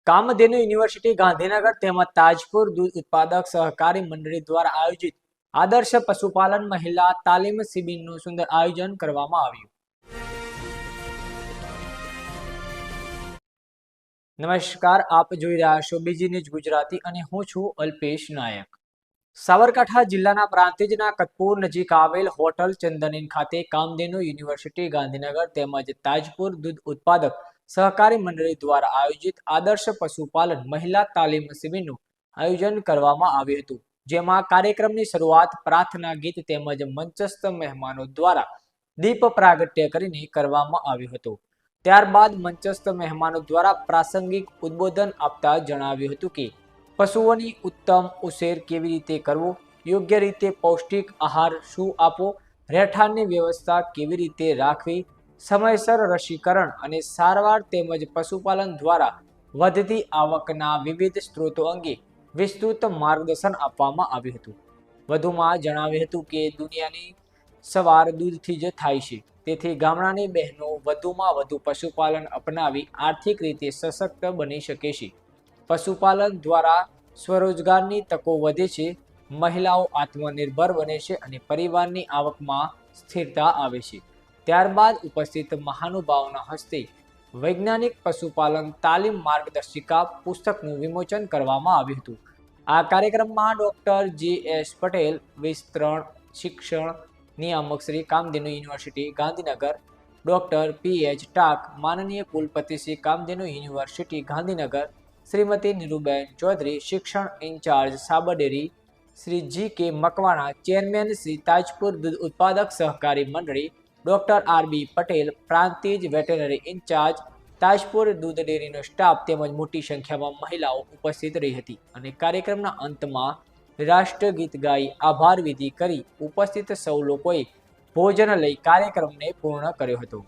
Kamdhenu university Gandhinagar તેમજ તાજપુર દૂધ ઉત્પાદક સહકારી મંડળી દ્વારા આયોજિત આદર્શ પશુપાલન મહિલા તાલીમ શિબિરનું સુંદર આયોજન કરવામાં આવ્યું. નમસ્કાર, આપ જોઈ રહ્યા છો બીજી ન્યૂઝ ગુજરાતી અને હું છું અલ્પેશ નાયક. સાબરકાંઠા જિલ્લાના પ્રાંતિજના કતપુર નજીક આવેલ હોટલ ચંદન ખાતે કામધેનુ યુનિવર્સિટી ગાંધીનગર તેમજ તાજપુર દૂધ ઉત્પાદક સહકારી મંડળી દ્વારા આયોજિત આદર્શ પશુપાલન મહિલા તાલીમ શિબિરનું આયોજન કરવામાં આવ્યું હતું, જેમાં કાર્યક્રમની શરૂઆત પ્રાર્થના ગીત તેમજ મંચસ્થ મહેમાનો દ્વારા દીપ પ્રાગટ્ય કરીને કરવામાં આવ્યું હતું. ત્યારબાદ મંચસ્થ મહેમાનો દ્વારા પ્રાસંગિક ઉદ્બોધન આપતા જણાવ્યું હતું કે પશુઓની ઉત્તમ ઉછેર કેવી રીતે કરવો, યોગ્ય રીતે પૌષ્ટિક આહાર શું આપવો, રહેઠાણની વ્યવસ્થા કેવી રીતે રાખવી, સમયસર રસીકરણ અને સારવાર તેમજ પશુપાલન દ્વારા વધતી આવકના વિવિધ સ્ત્રોતો અંગે વિસ્તૃત માર્ગદર્શન આપવામાં આવ્યું હતું. વધુમાં જણાવ્યું હતું કે દુનિયાની સવાર દૂધથી જ થાય છે, તેથી ગામડાની બહેનો વધુમાં વધુ પશુપાલન અપનાવી આર્થિક રીતે સશક્ત બની શકે છે. પશુપાલન દ્વારા સ્વરોજગારની તકો વધે છે, મહિલાઓ આત્મનિર્ભર બને છે અને પરિવારની આવકમાં સ્થિરતા આવે છે. ત્યારબાદ ઉપસ્થિત મહાનુભાવોના હસ્તે વૈજ્ઞાનિક પશુપાલન તાલીમ માર્ગદર્શિકા પુસ્તકનું વિમોચન કરવામાં આવ્યું હતું. આ કાર્યક્રમમાં ડોક્ટર જે.એસ. પટેલ, વિસ્તરણ શિક્ષણ નિયામક Shri Kamdhenu university Gandhinagar, doctor P H. Tak, માનનીય કુલપતિ શ્રી કામધેનુ યુનિવર્સિટી ગાંધીનગર, શ્રીમતી નીરુબેન ચૌધરી, શિક્ષણ in charge Sabar Dairy, Shri G K. Makwana, chairman Shri Tajpur દૂધ ઉત્પાદક સહકારી મંડળી, doctor R B. Patel, Prantij veterinary in charge Tajpur દૂધ ડેરીનો સ્ટાફ તેમજ મોટી સંખ્યામાં મહિલાઓ ઉપસ્થિત રહી હતી અને કાર્યક્રમના અંતમાં રાષ્ટ્રગીત ગાઈ આભાર વિધિ કરી ઉપસ્થિત સૌ લોકોએ ભોજન લઈ કાર્યક્રમને પૂર્ણ કર્યો હતો.